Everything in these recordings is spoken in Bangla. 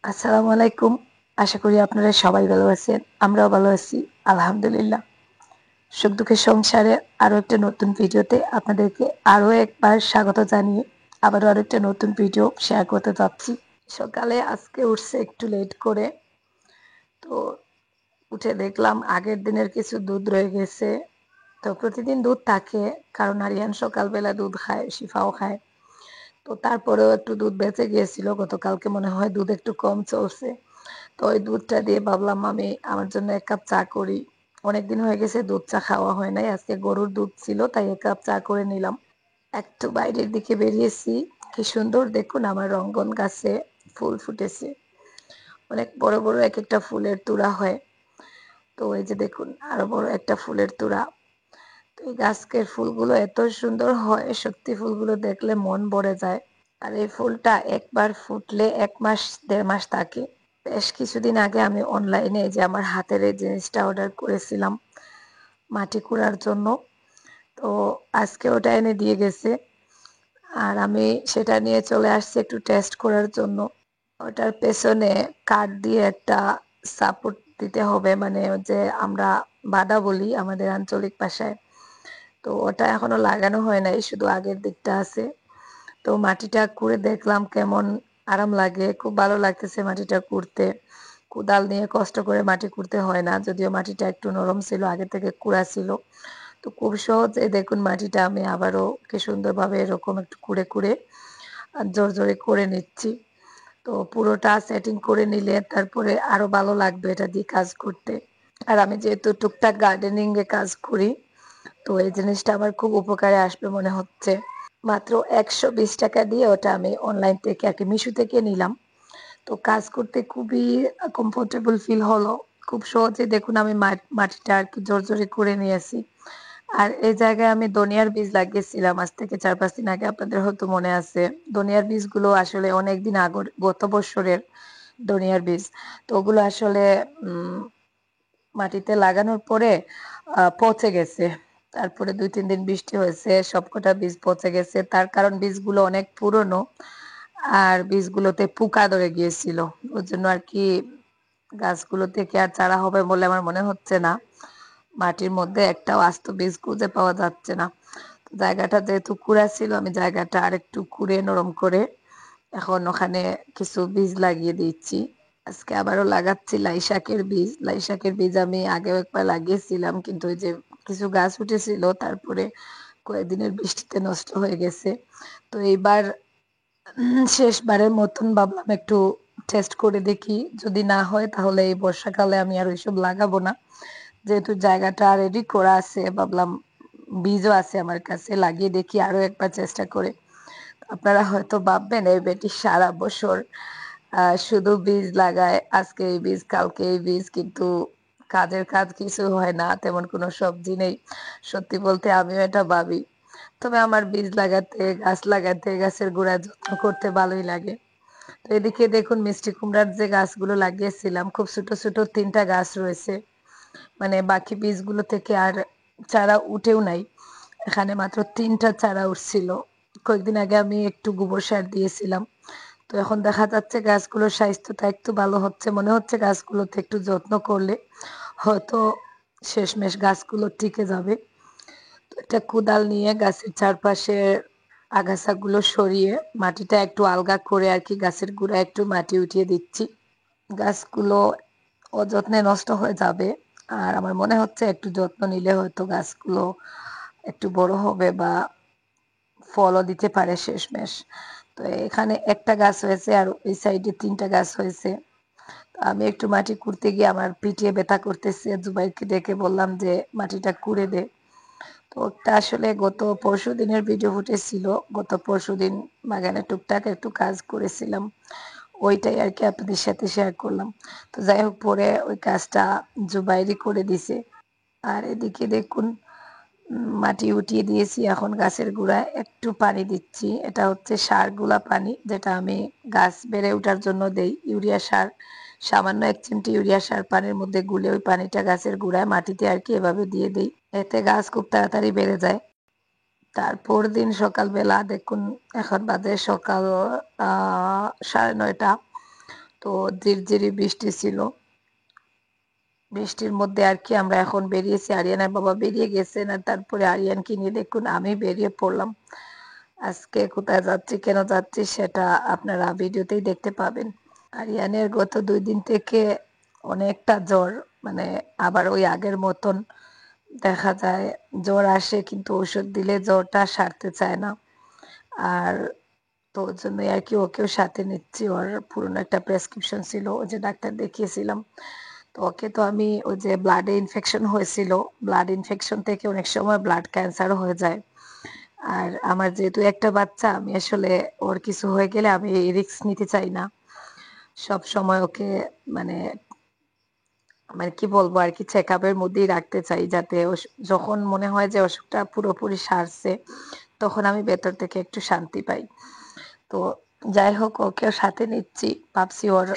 আসসালামু আলাইকুম। আশা করি আপনারা সবাই ভালো আছেন। আমরাও ভালো আছি। আলহামদুলিল্লাহ। সুখ দুঃখের সংসারে আরো একটা নতুন ভিডিওতে আপনাদেরকে আরো একবার স্বাগত জানিয়ে আবারও আরো একটা নতুন ভিডিও শেয়ার করতে যাচ্ছি। সকালে আজকে উঠছে একটু লেট করে। তো উঠে দেখলাম আগের দিনের কিছু দুধ রয়ে গেছে। তো প্রতিদিন দুধ থাকে, কারণ আরিয়ান সকালবেলা দুধ খায়, শিফাও খায়। তো তারপরেও একটু দুধ বেঁচে গিয়েছিল, গতকালকে মনে হয় দুধ একটু কম চলছে। তো ওই দুধটা দিয়ে ভাবলাম আমি আমার জন্য এক কাপ চা করি। অনেকদিন হয়ে গেছে দুধ চা খাওয়া হয় নাই, আজকে গরুর দুধ ছিল তাই এক কাপ চা করে নিলাম। একটু বাইরের দিকে বেরিয়েছি। কি সুন্দর দেখুন, আমার রঙ্গন গাছে ফুল ফুটেছে। অনেক বড় বড় এক একটা ফুলের তুড়া হয়। তো এই যে দেখুন, আরো বড় একটা ফুলের তুড়া। তো এই গাছের ফুলগুলো এত সুন্দর হয়, সত্যি ফুলগুলো দেখলে মন ভরে যায়। আর এই ফুলটা একবার ফুটলে 1 মাস 1.5 মাস থাকে। বেশ কিছুদিন আগে আমি অনলাইনে যে আমার হাতের এই জিনিসটা অর্ডার করেছিলাম মাটি কুড়ার জন্য। তো আজকে ওটা এনে দিয়ে গেছে, আর আমি সেটা নিয়ে চলে আসছি একটু টেস্ট করার জন্য। ওটার পেছনে কাঠ দিয়ে একটা সাপোর্ট দিতে হবে, মানে যে আমরা বাদা বলি আমাদের আঞ্চলিক ভাষায়। তো ওটা এখনো লাগানো হয় নাই, শুধু আগের দিকটা আছে। তো মাটিটা কুড়ে দেখলাম কেমন আরাম লাগে, খুব ভালো লাগতেছে মাটিটা কুড়তে। কোদাল নিয়ে কষ্ট করে মাটি কুড়তে হয় না, যদিও মাটিটা একটু নরম ছিল, আগে থেকে কুড়া ছিল। তো খুব সহজে দেখুন মাটিটা আমি আবারও কি সুন্দরভাবে এরকম একটু কুড়ে কুড়ে জোর জোরে করে নিচ্ছি। তো পুরোটা সেটিং করে নিলে তারপরে আরো ভালো লাগবে এটা দিয়ে কাজ করতে। আর আমি যেহেতু টুকটাক গার্ডেনিং এ কাজ করি, তো এই জিনিসটা আমার খুব উপকারে আসবে মনে হচ্ছে। মাত্র 120 টাকা দিয়ে ওটা আমি অনলাইন থেকে আর কি মিশো থেকে নিলাম। তো কাজ করতে খুবই কমফোর্টেবল ফিল হলো। খুব সহজে দেখুন আমি মাটিটা আর কি জোরে করে নিয়েছি। আর এই জায়গায় আমি ধনিয়ার বীজ লাগিয়েছিলাম আজ থেকে 4-5 দিন আগে, আপনাদের হয়তো মনে আছে। ধনিয়ার বীজগুলো আসলে অনেকদিন আগের, গত বছরের ধনিয়ার বীজ। তো ওগুলো আসলে মাটিতে লাগানোর পরে পচে গেছে। তারপরে 2-3 দিন বৃষ্টি হয়েছে, সবকটা বীজ পচে গেছে। তার কারণ বীজগুলো অনেক পুরনো, আর বীজগুলোতে পোকা ধরে গিয়েছিল। ওর জন্য আর কি গাছগুলো থেকে আর চারা হবে বলে আমার মনে হচ্ছে না। মাটির মধ্যে একটাও আস্ত বীজ খুঁজে পাওয়া যাচ্ছে না। জায়গাটা যেহেতু কুড়া ছিল, আমি জায়গাটা আরেকটু কুড়ে নরম করে এখন ওখানে কিছু বীজ লাগিয়ে দিচ্ছি। আজকে আবারও লাগাচ্ছি লাই শাকের বীজ। লাই শাকের বীজ আমি আগেও একবার লাগিয়েছিলাম, কিন্তু ওই যে কিছু গাছ উঠেছিল, তারপরে কয়েকদিনের বৃষ্টিতে নষ্ট হয়ে গেছে। তো এইবার শেষবারের মতন ভাবলাম একটু টেস্ট করে দেখি, যদি না হয় তাহলে এই বর্ষাকালে আমি আর ওইসব লাগাবো না। যেহেতু জায়গাটা রেডি করা আছে, ভাবলাম বীজও আছে আমার কাছে, লাগিয়ে দেখি আরো একবার চেষ্টা করে। আপনারা হয়তো ভাববেন এই বেটি সারা বছর শুধু বীজ লাগায়, আজকে এই বীজ কালকে এই বীজ, কিন্তু কাজের কাজ কিছু হয় না, তেমন কোনো সবজি নেই। সত্যি বলতে আমিও এটা ভাবি। তবে আমার বীজ লাগাতে, গাছ লাগাতে, গাছের গোড়া যত্ন করতে ভালোই লাগে। তো এদিকে দেখুন মিষ্টি কুমড়ার যে গাছগুলো লাগিয়েছিলাম, খুব ছোট ছোট 3টা গাছ রয়েছে। মানে বাকি বীজগুলো থেকে আর চারা উঠেও নাই। এখানে মাত্র 3টা চারা উঠছিল। কয়েকদিন আগে আমি একটু গোবর সার দিয়েছিলাম। তো এখন দেখা যাচ্ছে গাছগুলোর স্বাস্থ্যটা একটু ভালো হচ্ছে, মনে হচ্ছে গাছগুলোতে একটু যত্ন করলে হয়তো শেষমেশ গাছগুলো টিকে যাবে। তো একটা কোদাল নিয়ে গাছের চারপাশে আগাছাগুলো সরিয়ে মাটিটা একটু আলগা করে আর কি গাছের গোড়ায় একটু মাটি উঠিয়ে দিচ্ছি। গাছগুলো অযত্নে নষ্ট হয়ে যাবে, আর আমার মনে হচ্ছে একটু যত্ন নিলে হয়তো গাছগুলো একটু বড় হবে বা ফলও দিতে পারে শেষমেশ। তো এখানে একটা গাছ হয়েছে আর ওই সাইডে 3টা গাছ হয়েছে। তো আমি একটু মাটি খুঁড়তে গিয়ে আমার পিঠে ব্যথা করতেছে, জুবাইরকে ডেকে বললাম যে মাটিটা খুঁড়ে দে। তো ওটা আসলে গত পরশু দিনের ভিডিও ফুটেছিল। গত পরশুদিন বাগানে টুকটাক একটু কাজ করেছিলাম, ওইটাই আর কি আপনাদের সাথে শেয়ার করলাম। তো যাই হোক, পরে ওই কাজটা জুবাইরই করে দিছে। আর এদিকে দেখুন মাটি উঠিয়ে দিয়েছি, এখন গাছের গোড়ায় একটু পানি দিচ্ছি। এটা হচ্ছে সারগুলা পানি, যেটা আমি গাছ বেড়ে ওঠার জন্য দেই, ইউরিয়া সার। সামান্য 1 চিমটি ইউরিয়া সার পানির মধ্যে গুলে ওই পানিটা গাছের গোড়ায় মাটিতে আর কি এভাবে দিয়ে দেই। এতে গাছ খুব তাড়াতাড়ি বেড়ে যায়। তারপর দিন সকালবেলা দেখুন, এখন বাজে সকাল 9:30। তো তো ঝিরঝিরি বৃষ্টি ছিল। বৃষ্টির মধ্যে আর কি আমরা এখন বেরিয়েছি, আরিয়ানের বাবা বেরিয়ে গেছেন আর তারপরে আরিয়ানকে নিয়ে দেখুন আমি বেরিয়ে পড়লাম। আজকে কোথায় যাচ্ছি কেন যাচ্ছি সেটা আপনারা ভিডিওতেই দেখতে পাবেন। আরিয়ানের গত 2 দিন থেকে অনেকটা জ্বর, মানে আবার ওই আগের মতন দেখা যায় জ্বর আসে কিন্তু ওষুধ দিলে জ্বরটা সারতে চায় না। আর তো ওর জন্যই আর কি ওকেও সাথে নিচ্ছি। ওর পুরনো একটা প্রেসক্রিপশন ছিল, ওই যে ডাক্তার দেখিয়েছিলাম। তো ওকে তো আমি ওই যে ব্লাডে ইনফেকশন হয়েছিল, ব্লাড ইনফেকশন থেকে অনেক সময় ব্লাড ক্যান্সারও হয়ে যায়। আর আমার যেহেতু একটা বাচ্চা, আমি আসলে ওর কিছু হয়ে গেলে আমি রিস্ক নিতে চাই না। সব সময় ওকে মানে মানে কি বলবো আর কি চেক আপের মধ্যেই রাখতে চাই, যাতে যখন মনে হয় যে অসুখটা পুরোপুরি সারছে তখন আমি ভেতর থেকে একটু শান্তি পাই। তো যাই হোক ওকেও সাথে নিচ্ছি, ভাবছি ওর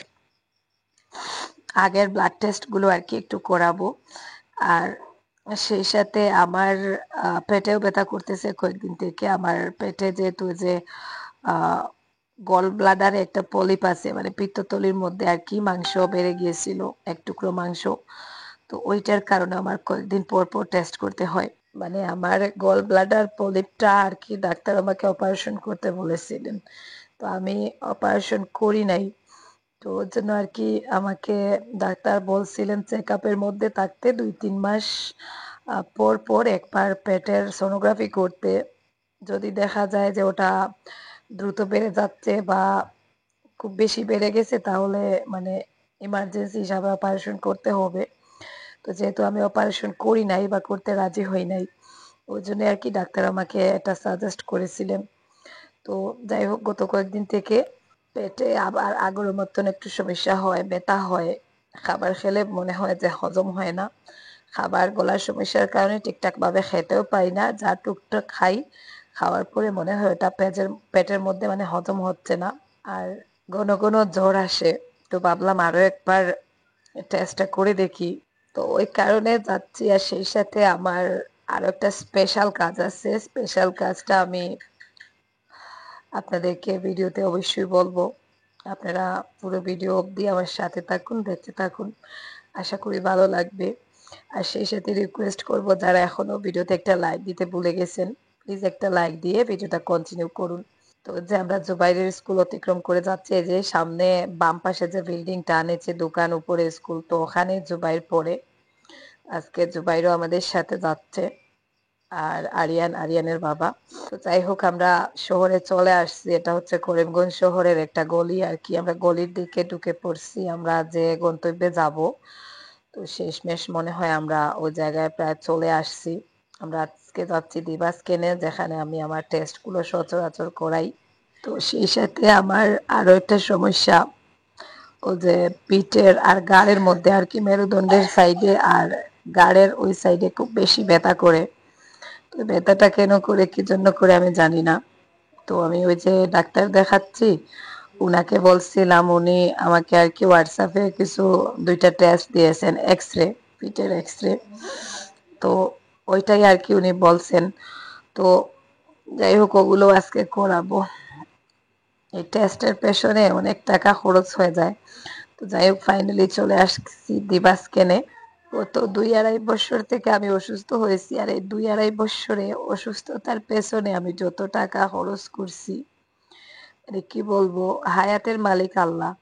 আগের ব্লাড টেস্ট গুলো আর কি একটু করাবো। আর সেই সাথে আমার পেটেও ব্যথা করতেছে কয়েকদিন থেকে। আমার পেটে যেহেতু যে গল ব্লাডারে একটা পলিপ আছে, মানে পিত্তথলির মধ্যে আর কি মাংস বেড়ে গিয়েছিল, এক টুকরো মাংস। তো ওইটার কারণে আমার কয়েকদিন পর পর টেস্ট করতে হয়। মানে আমার গল ব্লাডার পলিপটা আর কি ডাক্তার আমাকে অপারেশন করতে বলেছিলেন। তো আমি অপারেশন করি নাই। তো ওর জন্য আর কি আমাকে ডাক্তার বলছিলেন চেক আপের মধ্যে থাকতে 2-3 মাস পর পর একবার পেটের সোনোগ্রাফি করতে। যদি দেখা যায় যে ওটা দ্রুত বেড়ে যাচ্ছে বা খুব বেশি বেড়ে গেছে তাহলে মানে ইমার্জেন্সি হিসাবে অপারেশন করতে হবে। তো যেহেতু আমি অপারেশন করি নাই বা করতে রাজি হই নাই, ওই জন্য আর কি ডাক্তার আমাকে এটা সাজেস্ট করেছিলেন। তো যাই হোক গত কয়েকদিন থেকে পেটে আবার আগের মতন একটু সমস্যা হয়, ব্যথা হয়। খাবার খেলে মনে হয় যে হজম হয় না। খাবার গলার সমস্যার কারণে ঠিকঠাক ভাবে খেতেও পারি না, যা টুকটাক খাই খাওয়ার পরে মনে হয় ওটা পেটের মধ্যে মানে হজম হচ্ছে না। আর ঘন ঘন জ্বর আসে। তো ভাবলাম আরো একবার টেস্টটা করে দেখি। তো ওই কারণে যাচ্ছি। আর সেই সাথে আমার আরো একটা স্পেশাল কাজ আছে, স্পেশাল কাজটা আমি আপনাদেরকে ভিডিওতে অবশ্যই বলবো। আপনারা পুরো ভিডিও অবধি আমার সাথে থাকুন, দেখতে থাকুন, আশা করি ভালো লাগবে। আর সেই সাথে রিকোয়েস্ট করব যারা এখনো ভিডিওতে একটা লাইক দিতে ভুলে গেছেন, প্লিজ একটা লাইক দিয়ে ভিডিওটা কন্টিনিউ করুন। তো যে আমরা জুবাইরের স্কুল অতিক্রম করে যাচ্ছি, এই যে সামনে বাম পাশে যে বিল্ডিংটা, নিচে দোকান উপরে স্কুল, তো ওখানে জুবাইর পড়ে। আজকে জুবাইরও আমাদের সাথে যাচ্ছে, আর আরিয়ানের বাবা। তো যাই হোক আমরা শহরে চলে আসছি। এটা হচ্ছে করিমগঞ্জ শহরের একটা গলি আর কি। আমরা গলির দিকে ঢুকে পড়ছি, আমরা যে গন্তব্যে যাব। তো শেষমেশ মনে হয় আমরা ওই জায়গায় প্রায় চলে আসছি। আমরা আজকে যাচ্ছি দিবাস্কেনে, যেখানে আমি আমার টেস্ট গুলো সচরাচর করাই। তো সেই সাথে আমার আরো একটা সমস্যা, ও যে পিঠের আর গাড়ের মধ্যে আর কি মেরুদণ্ডের সাইডে আর গাড়ের ওই সাইডে খুব বেশি ব্যথা করে। তো ব্যথাটা কেন করে কি জন্য করে আমি জানি না। তো আমি ওই যে ডাক্তার দেখাচ্ছি, উনাকে বলছিলাম, উনি আমাকে আর কি হোয়াটসঅ্যাপে কিছু 2টা টেস্ট দিয়েছেন, এক্স রে, পিঠের এক্স রে। তো ওইটাই আর কি উনি বলছেন। তো যাই হোক ওগুলো আজকে করাবো। এই টেস্টের পেছনে অনেক টাকা খরচ হয়ে যায়। তো যাই হোক ফাইনালি চলে আসছি দিবাস্কেনে। গত 2-2.5 বছর থেকে আমি অসুস্থ হয়েছি, আর এই 2-2.5 বছরে অসুস্থতার পেছনে আমি যত টাকা খরচ করছি মানে কি বলবো, হায়াতের মালিক আল্লাহ।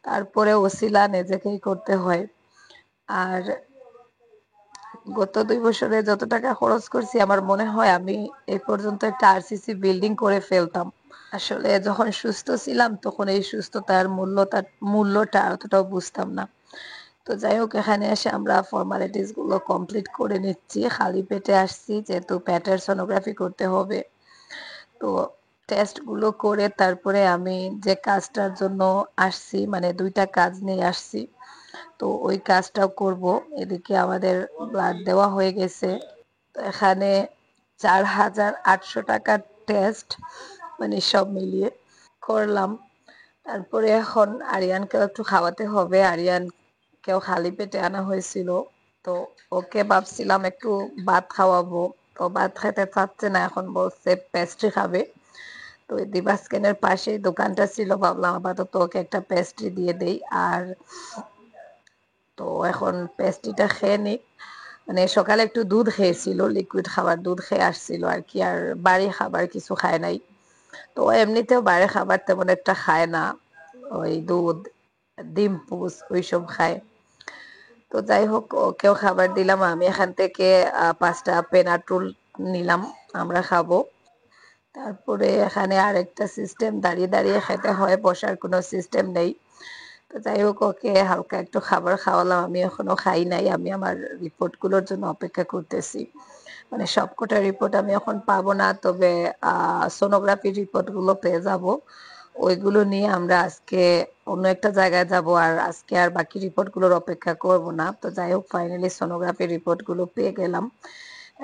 তারপরে ওসিলা নিজেকেই করতে হয়। আর গত 2 বছরে যত টাকা খরচ করছি আমার মনে হয় আমি এই পর্যন্ত একটা আরসিসি বিল্ডিং করে ফেলতাম। আসলে যখন সুস্থ ছিলাম তখন এই সুস্থতার মূল্যটা অতটাও বুঝতাম না। তো যাই হোক এখানে এসে আমরা ফর্মালিটিস গুলো কমপ্লিট করে নিচ্ছি, খালি পেটে আসছি যেহেতু পেটের সোনোগ্রাফি করতে হবে। তো টেস্ট গুলো করে তারপরে আমি যে কাজটার জন্য আসছি, মানে 2টা কাজ নিয়ে আসছি, তো ওই কাজটাও করব। এদিকে আমাদের ব্লাড দেওয়া হয়ে গেছে। তো এখানে 4,800 টাকার টেস্ট, মানে সব মিলিয়ে করলাম। তারপরে এখন আরিয়ানকেও একটু খাওয়াতে হবে, আরিয়ানকেও খালি পেটে আনা হয়েছিল। তো ওকে ভাবছিলাম একটু ভাত খাওয়াবো, তো ভাত খেতে চাচ্ছে না, এখন বলছে পেস্ট্রি খাবে। তো ওই দিবাস্কেনের পাশেই দোকানটা ছিল, ভাবলাম আপাতত ওকে একটা পেস্ট্রি দিয়ে দেই। আর তো এখন পেস্ট্রিটা খেয়ে নিই। মানে সকালে একটু দুধ খেয়েছিল, লিকুইড খাবার দুধ খেয়ে আসছিল আর কি, আর বাড়ি খাবার কিছু খায় নাই। তো ও এমনিতেও বাইরের খাবার তেমন একটা খায় না, ওই দুধ ডিম পুষ ওইসব খায়। তো যাই হোক ওকেও খাবার দিলাম। আমি এখান থেকে 5টা পেনাটুল নিলাম, আমরা খাবো। তারপরে এখানে আরেকটা সিস্টেম, দাঁড়িয়ে দাঁড়িয়ে খেতে হয়, বসার কোনো সিস্টেম নেই। তো যাই হোক ওকে হালকা একটু খাবার খাওয়ালাম, আমি এখনো খাই নাই। আমি আমার রিপোর্ট গুলোর জন্য অপেক্ষা করতেছি। মানে সবকটা রিপোর্ট আমি এখন পাবো না, তবে সোনোগ্রাফি রিপোর্ট গুলো পেয়ে যাব। ওইগুলো নিয়ে আমরা আজকে অন্য একটা জায়গায় যাব, আর আজকে আর বাকি রিপোর্ট গুলোর অপেক্ষা করব না। তো যাই হোক ফাইনালি সোনোগ্রাফি রিপোর্ট গুলো পেয়ে গেলাম।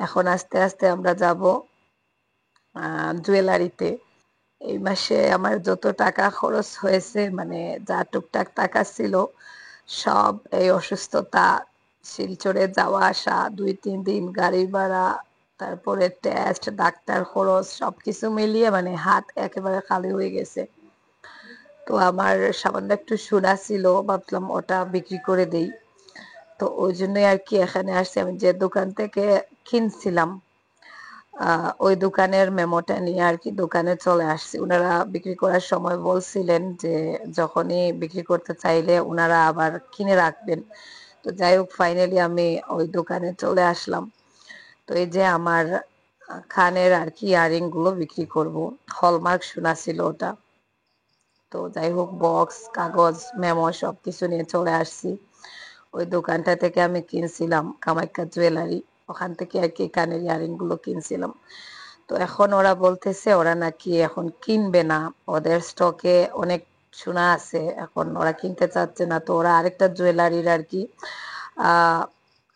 এখন আস্তে আস্তে আমরা যাব জুয়েলারিতে। এই মাসে আমার যত টাকা খরচ হয়েছে, মানে যা টুকটাক টাকা ছিল সব এই অসুস্থতা, শিলচরে যাওয়া আসা 2-3 দিন গাড়ি ভাড়া, তারপরে টেস্ট, ডাক্তার খরচ সবকিছু মিলিয়ে মানে হাত একেবারে খালি হয়ে গেছে। তো আমার সামান্য একটু সোনা ছিল, ভাবলাম ওটা বিক্রি করে দেই। তো ওই জন্যই আর কি এখানে আসছি। আমি যে দোকান থেকে কিনছিলাম ওই দোকানের মেমোটা নিয়ে আর কি দোকানে চলে আসছি। ওনারা বিক্রি করার সময় বলছিলেন যে যখনই বিক্রি করতে চাইলে ওনারা আবার কিনে রাখবেন। তো যাই হোক ফাইনালি আমি ওই দোকানে চলে আসলাম। তো এই যে আমার কানের আর কি ইয়ারিং গুলো বিক্রি করব, হলমার্ক সোনা ছিল ওটা। তো যাই হোক বক্স কাগজ মেমো সবকিছু নিয়ে চলে আসছি। ওই দোকানটা থেকে আমি কিনছিলাম কামাখ্যা জুয়েলারি, ওখান থেকে আর কি কানের ইয়ারিং গুলো কিনছিলাম। তো এখন ওরা বলতেছে ওরা নাকি এখন কিনবে না, ওদের স্টকে অনেক সোনা আছে, এখন ওরা কিনতে চাচ্ছে না। তো ওরা আরেকটা জুয়েলারির আর কি আহ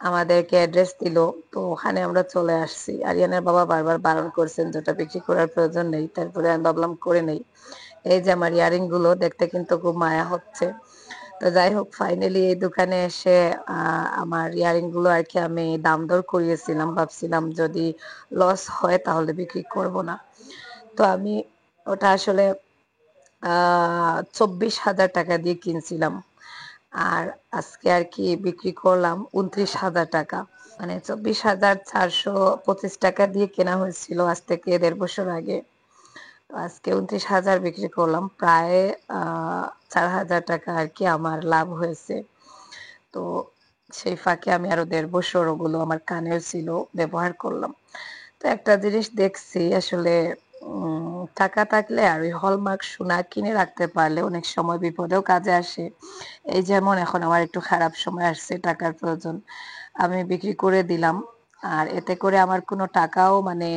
আমাদেরকে অ্যাড্রেস দিল। তো ওখানে আমরা চলে আসছি। আরিয়ানের বাবা বারবার বারণ করছেন যেটা বিক্রি করার প্রয়োজন নেই, তারপরে আমি ভাবলাম করে নেই। এই যে আমার ইয়ারিং গুলো দেখতে কিন্তু খুব মায়া হচ্ছে। তো যাই হোক ফাইনালি এই দোকানে এসে আমার ইয়ারিং গুলো আর কি আমি দাম দর করিয়েছিলাম, ভাবছিলাম যদি লস হয় তাহলে বিক্রি করব না। তো আমি ওটা আসলে 24,000 টাকা দিয়ে কিনছিলাম, আর আজকে আর কি বিক্রি করলাম 29,000 টাকা। মানে 24,425 টাকা দিয়ে কেনা হয়েছিল আজ থেকে 1.5 বছর আগে। তো আজকে 29,000 বিক্রি করলাম, প্রায় 4,000 টাকা আর কি আমার লাভ হয়েছে। তো সেই ফাঁকে আমি আরো 1.5 বছর ওগুলো আমার কানের ছিল ব্যবহার করলাম। তো একটা জিনিস দেখছি আসলে টাকা থাকলে আর ওই হলমার্ক সোনা কিনে রাখতে পারলে অনেক সময় বিপদেও কাজে আসে। এই যেমন এখন আমার একটু খারাপ সময় আসছে, টাকার প্রয়োজন, আমি বিক্রি করে দিলাম। আর এতে করে আমার কোনো টাকাও মানে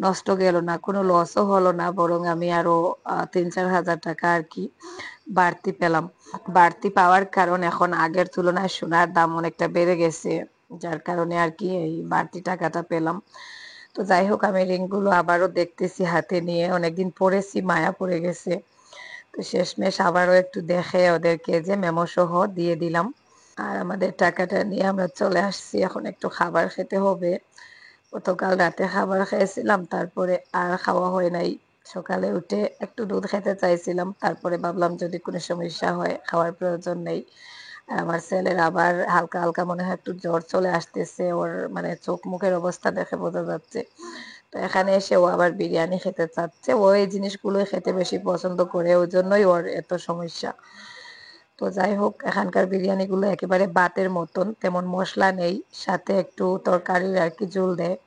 নষ্ট গেল না, কোনো লসও হলো না, বরং আমি আরো 3-4 হাজার টাকা আর কি বাড়তি পেলাম। বাড়তি পাওয়ার কারণ এখন আগের তুলনায় সোনার দাম অনেকটা বেড়ে গেছে, যার কারণে আর কি এই বাড়তি টাকাটা পেলাম। তো যাই হোক আমি রিংগুলো আবারও দেখতেছি হাতে নিয়ে, অনেকদিন পরেছি মায়া পড়ে গেছে। তো শেষমেশ আবারও একটু দেখে ওদেরকে যে মেমো সহ দিয়ে দিলাম। আর আমাদের টাকাটা নিয়ে আমরা চলে আসছি, এখন একটু খাবার খেতে হবে। গতকাল রাতে খাবার খেয়েছিলাম, তারপরে আর খাওয়া হয় নাই। সকালে উঠে একটু দুধ খেতে চাইছিলাম, তারপরে ভাবলাম যদি কোনো সমস্যা হয় খাওয়ার প্রয়োজন নেই। আর আমার ছেলের আবার হালকা হালকা মনে হয় একটু জ্বর চলে আসতেছে, ওর মানে চোখ মুখের অবস্থা দেখে বোঝা যাচ্ছে। তো এখানে এসে ও আবার বিরিয়ানি খেতে চাচ্ছে, ও এই জিনিসগুলোই খেতে বেশি পছন্দ করে, ওই জন্যই ওর এত সমস্যা। তো যাই হোক এখানকার বিরিয়ানি গুলো একেবারে বাতের মতন, তেমন মশলা নেই, সাথে একটু তরকারির আর কি ঝোল দেয়,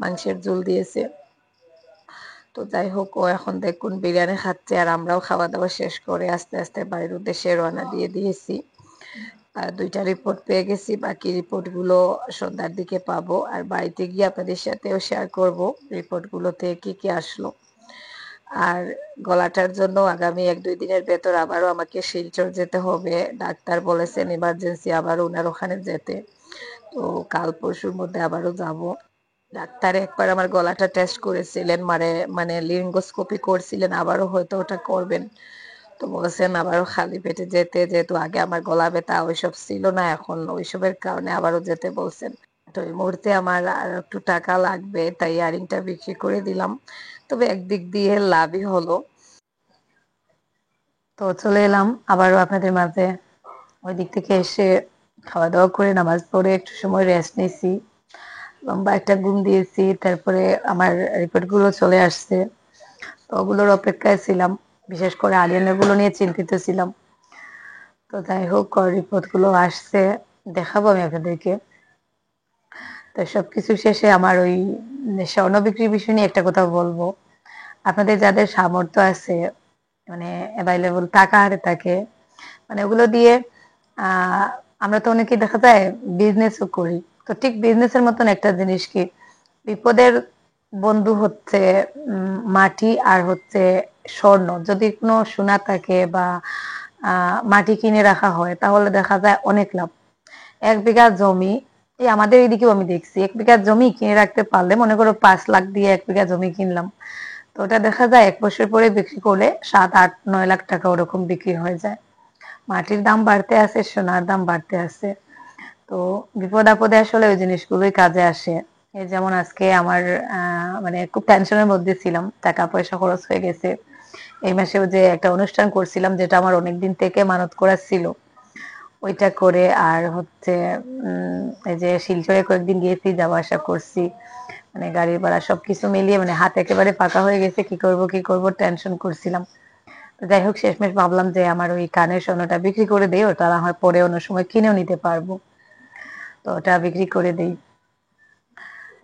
মাংসের ঝোল দিয়েছে। তো যাই হোক ও এখন দেখুন বিরিয়ানি খাচ্ছে, আর আমরাও খাওয়া দাওয়া শেষ করে আস্তে আস্তে বাড়ির উদ্দেশ্যে রওনা দিয়ে দিয়েছি। আর 2টা রিপোর্ট পেয়ে গেছি, বাকি রিপোর্ট গুলো সন্ধ্যার দিকে পাবো। আর বাড়িতে গিয়ে আপনাদের সাথেও শেয়ার করব রিপোর্ট গুলোতে কি কি আসলো। আর গলাটার জন্য আগামী 1-2 দিনের ভেতর আবারও আমাকে শিলচর যেতে হবে, ডাক্তার বলেছেন ইমার্জেন্সি আবার ওনার ওখানে যেতে। তো কাল পরশুর মধ্যে আবারও যাব। ডাক্তার একবার আমার গলাটা টেস্ট করেছিলেন, মানে মানে লিঙ্গোস্কোপি করছিলেন, আবারও হয়তো ওটা করবেন। তো বলছেন আবারও খালি পেটে যেতে, যেহেতু আগে আমার গলা ব্যথা ওইসব ছিল না, এখন ওইসবের কারণে আবারও যেতে বলছেন। তো এই মুহূর্তে আমার আর একটু টাকা লাগবে, তাই ইয়ারিংটা বিক্রি করে দিলাম। তবে একদিক দিয়ে লাভই হলো। তো চলে এলাম আবারও আপনাদের মাঝে। ওই দিক থেকে এসে খাওয়া দাওয়া করে নামাজ পড়ে একটু সময় রেস্ট নিয়েছি, লম্বা একটা ঘুম দিয়েছি। তারপরে আমার রিপোর্ট গুলো চলে আসছে, তো ওগুলোর অপেক্ষায় ছিলাম। বিশেষ করে আরিয়ানের গুলো নিয়ে চিন্তিত ছিলাম। তো যাই হোক, রিপোর্ট গুলো আসছে, দেখাবো আমি আপনাদেরকে। তো সবকিছু শেষে আমার ওই স্বর্ণ বিক্রির বিষয় নিয়ে একটা কথা বলবো। আপনাদের যাদের সামর্থ্য আছে, মানে অ্যাভেলেবল টাকা হাতে থাকে, মানে ওগুলো দিয়ে আমরা তো অনেকেই দেখা যায় বিজনেসও করি। তো ঠিক বিজনেসের মতন একটা জিনিস কি, বিপদের বন্ধু হচ্ছে মাটি আর হচ্ছে স্বর্ণ। যদি কোনো সোনা থাকে বা মাটি কিনে রাখা হয় তাহলে দেখা যায় অনেক লাভ। 1 বিঘা জমি, এই আমাদের এইদিকেও আমি দেখছি, 1 বিঘা জমি কিনে রাখতে পারলে, মনে করো 5 লাখ দিয়ে 1 বিঘা জমি কিনলাম, তো ওটা দেখা যায় 1 বছর পরে বিক্রি করলে 7, 8, 9 লাখ টাকা ওরকম বিক্রি হয়ে যায়। মাটির দাম বাড়তে আছে, সোনার দাম বাড়তে আছে। তো বিপদ আপদে আসলে ওই জিনিসগুলোই কাজে আসে। এই যেমন আজকে আমার মানে খুব টেনশনের মধ্যে ছিলাম, টাকা পয়সা খরচ হয়ে গেছে। এই মাসেও যে একটা অনুষ্ঠান করছিলাম, যেটা আমার অনেকদিন থেকে মানত করা ছিল, ওইটা করে আর হচ্ছে এই যে শিলচরে কয়েকদিন গিয়েছি, যাওয়া আসা করছি, মানে গাড়ির ভাড়া সবকিছু মিলিয়ে মানে হাত একেবারে ফাঁকা হয়ে গেছে। কি করব টেনশন করছিলাম। তো যাই হোক, শেষমেশ ভাবলাম যে আমার ওই কানের স্বর্ণটা বিক্রি করে দেই, ওটা না হয় পরে অন্য সময় কিনেও নিতে পারবো। তো ওটা বিক্রি করে দেই,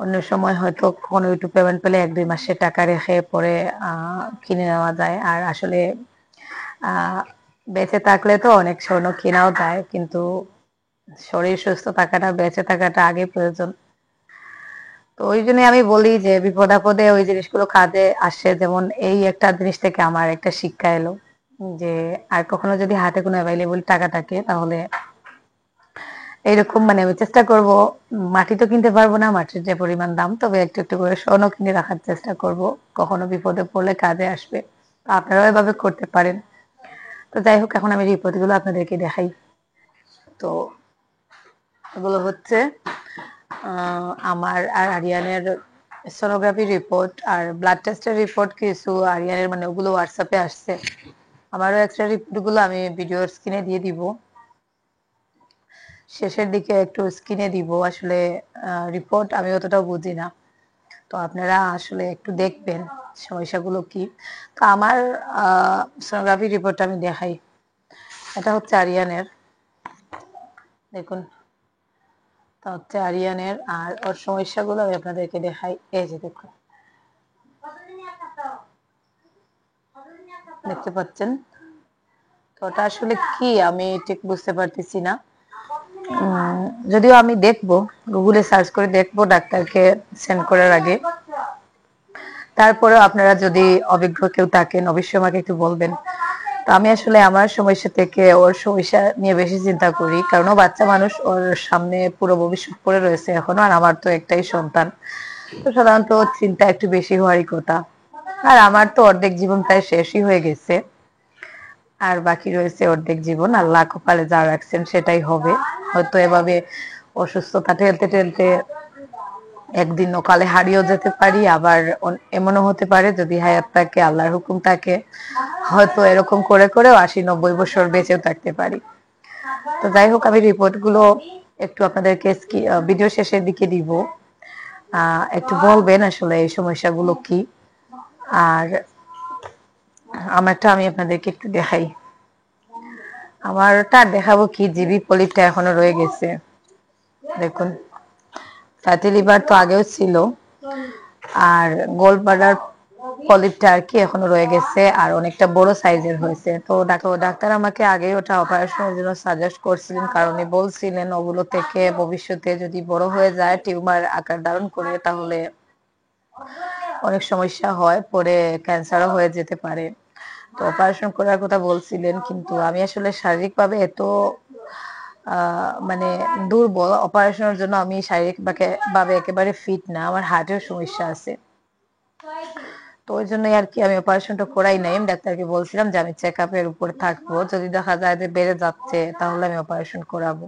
অন্য সময় হয়তো কোনো একটু পেমেন্ট পেলে 1-2 মাসের টাকা রেখে পরে কিনে নেওয়া যায়। আর আসলে বেঁচে থাকলে তো অনেক স্বর্ণ কেনাও যায়, কিন্তু শরীর সুস্থ থাকাটা, বেঁচে থাকাটা আগে প্রয়োজন। তো ওই জন্য আমি বলি যে বিপদ আপদে ওই জিনিসগুলো কাজে আসে। যেমন এই একটা জিনিস থেকে আমার একটা শিক্ষা এলো যে আর কখনো যদি হাতে কোনো অ্যাভেলেবল টাকা থাকে তাহলে এইরকম, মানে আমি চেষ্টা করব, মাটি তো কিনতে পারবো না, মাটির যে পরিমাণ দাম, তবে একটু একটু করে স্বর্ণ কিনে রাখার চেষ্টা করব, কখনো বিপদে পড়লে কাজে আসবে। আপনারাও এভাবে করতে পারেন। তো যাই হোক, এখন আমি রিপোর্ট গুলো আপনাদেরকে দেখাই। তো এগুলো হচ্ছে আমার আর আরিয়ানের সোনোগ্রাফি রিপোর্ট আর ব্লাড টেস্টের রিপোর্ট। কিছু আরিয়ানের মানে ওগুলো হোয়াটসঅ্যাপে আসছে। আমারও এক্সট্রা রিপোর্ট গুলো আমি ভিডিওর স্ক্রিনে দিয়ে দিব, শেষের দিকে একটু স্ক্রিনে দিব। আসলে রিপোর্ট আমি অতটাও বুঝি না, তো আপনারা আসলে একটু দেখবেন সমস্যাগুলো কি। তো আমার সোনোগ্রাফি রিপোর্ট আমি দেখাই। এটা হচ্ছে আরিয়ানের, দেখুন। তা হচ্ছে আরিয়ানের, আর ওর সমস্যাগুলো আমি আপনাদেরকে দেখাই। এই যে দেখুন, দেখতে পাচ্ছেন? তো ওটা আসলে কি আমি ঠিক বুঝতে পারতেছি না। যদিও আমি দেখবো, গুগলে সার্চ করে দেখবো ডাক্তারকে সেন্ড করার আগে। তারপরেও আপনারা যদি অভিজ্ঞ কেউ থাকেন অবশ্যই আমাকে একটু বলবেন। তো আমি আসলে আমার সমস্যা থেকে ওর সমস্যা নিয়ে বেশি চিন্তা করি, কারণ ও বাচ্চা মানুষ, ওর সামনে পুরো ভবিষ্যৎ পড়ে রয়েছে এখনো, আর আমার তো একটাই সন্তান। তো সাধারণত চিন্তা একটু বেশি হওয়ারই কথা। আর আমার তো অর্ধেক জীবন প্রায় শেষই হয়ে গেছে, আর বাকি রয়েছে অর্ধেক জীবন। আল্লাহ কপালে যা রাখছেন সেটাই হবে। হয়তো এভাবে অসুস্থতা ঠেলতে ঠেলতে একদিন অকালে হারিয়েও যেতে পারি, আবার এমনও হতে পারে যদি হায়াত থাকে, আল্লাহর হুকুম থাকে, হয়তো এরকম করে করেও 80-90 বছর বেঁচেও থাকতে পারি। তো যাই হোক, আমি রিপোর্ট গুলো একটু আপনাদেরকে ভিডিও শেষের দিকে দিব। একটু বলবেন আসলে এই সমস্যাগুলো কি। আর আমারটা আমি আপনাদেরকে একটু দেখাই। আমারটা দেখাবো কি, জিবি পলিপটা এখনো রয়ে গেছে, দেখুন। ফ্যাটি লিভার তো আগেও ছিল, আর গোল্ড ব্লাডার পলিপটা আর কি এখনো রয়ে গেছে, আর অনেকটা বড় সাইজের হয়েছে। তো ডাক্তার আমাকে আগে ওটা অপারেশনের জন্য সাজেস্ট করছিলেন, কারণ বলছিলেন ওগুলো থেকে ভবিষ্যতে যদি বড় হয়ে যায়, টিউমার আকার ধারণ করে, তাহলে অনেক সমস্যা হয়, পরে ক্যান্সারও হয়ে যেতে পারে। তো অপারেশন করার কথা বলছিলেন, কিন্তু আমি আসলে শারীরিকভাবে এত মানে দুর্বল, অপারেশনের জন্য আমি শারীরিক ভাবে একেবারে ফিট না, আমার হার্টের সমস্যা আছে। তো ওই জন্যই আর কি আমি অপারেশনটা করাই নাই। আমি ডাক্তারকে বলছিলাম যে আমি চেক আপের উপর থাকবো, যদি দেখা যায় যে বেড়ে যাচ্ছে তাহলে আমি অপারেশন করাবো।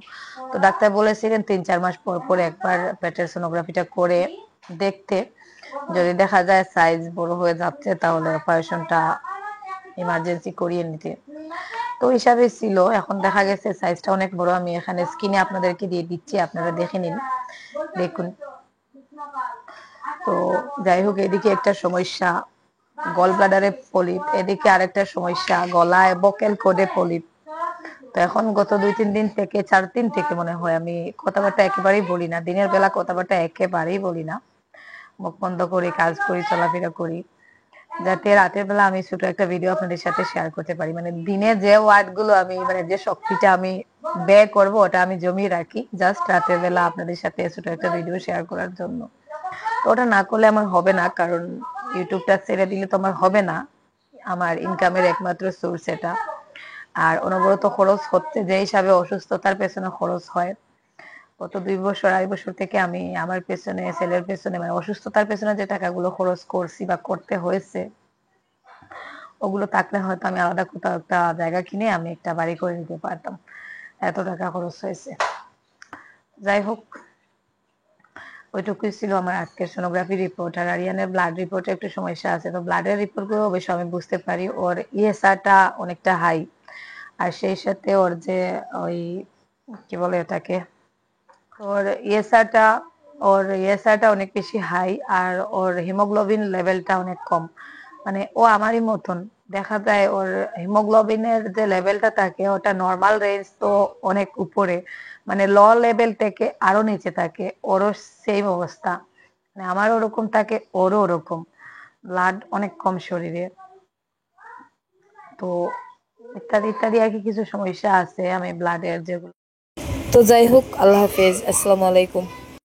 তো ডাক্তার বলেছিলেন 3-4 মাস পর পর একবার পেটের সোনোগ্রাফিটা করে দেখতে। যদি দেখা যায় সাইজ বড় হয়ে যাচ্ছে তাহলে অপারেশনটা ইমার্জেন্সি করিয়ে নিতে। তো হিসাবে ছিল, এখন দেখা গেছে সাইজটা অনেক বড়। আমি এখানে স্ক্রিনে আপনাদেরকে দিয়ে দিচ্ছি, আপনারা দেখে নিন, দেখুন। তো যাই হোক, এদিকে একটা সমস্যা গল ব্লাডারে পলিপ, এদিকে আরেকটা সমস্যা গলায় বকেল কোডে পলিপ। তো এখন গত 2-3 দিন থেকে 4 দিন থেকে মনে হয় আমি কথাবার্তা একেবারেই বলি না, দিনের বেলা কথাবার্তা একেবারেই বলি না, মুখ বন্ধ করি, কাজ করি, চলাফেরা করি, যাতে রাতের বেলা আমি ছোট একটা ভিডিও আপনাদের সাথে শেয়ার করতে পারি। মানে দিনে যে ওয়ার্ড গুলো আমি মানে যে শক্তিটা আমি ব্যয় করব ওটা আমি জমিয়ে রাখি জাস্ট রাতের বেলা আপনাদের সাথে ছোট একটা ভিডিও শেয়ার করার জন্য। তো ওটা না করলে আমার হবে না, কারণ ইউটিউবটা ছেড়ে দিলে তো আমার হবে না, আমার ইনকামের একমাত্র সোর্স এটা। আর অনবরত খরচ হচ্ছে, যে হিসাবে অসুস্থতার পেছনে খরচ হয়, গত 2-2.5 বছর থেকে আমি আমার পেছনে, ছেলের পেছনে, মানে অসুস্থতার পেছনে যে টাকাগুলো খরচ করছি বা করতে হয়েছে, ওগুলো থাকলে হয়তো আমি আলাদা কোথাও একটা জায়গা কিনে আমি একটা বাড়ি করে নিতে পারতাম, এত টাকা খরচ হয়েছে। যাই হোক, ওইটুকুই ছিল আমার আজকের সোনোগ্রাফি রিপোর্ট। আর আরিয়ানের ব্লাড রিপোর্টে একটু সমস্যা আছে, তো ব্লাডের রিপোর্ট গুলো অবশ্য আমি বুঝতে পারি ওর ইএসআরটা অনেকটা হাই, আর সেই সাথে ওর যে ওই কি বলে এটাকে, ওর ইএসআরটা অনেক বেশি হাই, আর ওর হিমোগ্লোবিন লেভেলটা অনেক কম। মানে ও আমারই মতন, দেখা যায় ওর হিমোগ্লোবিনের যে লেভেলটা থাকে ওটা নর্মাল রেঞ্জ তো অনেক উপরে, মানে ল লেভেল থেকে আরো নিচে থাকে, ওরও সেম অবস্থা, মানে আমারও ওরকম থাকে, ওরও ওরকম, ব্লাড অনেক কম শরীরে। তো ইত্যাদি ইত্যাদি আর কি কিছু সমস্যা আছে আমি ব্লাডের যেগুলো। তো যাই হোক, আল্লাহ হাফেজ, আসসালামু আলাইকুম।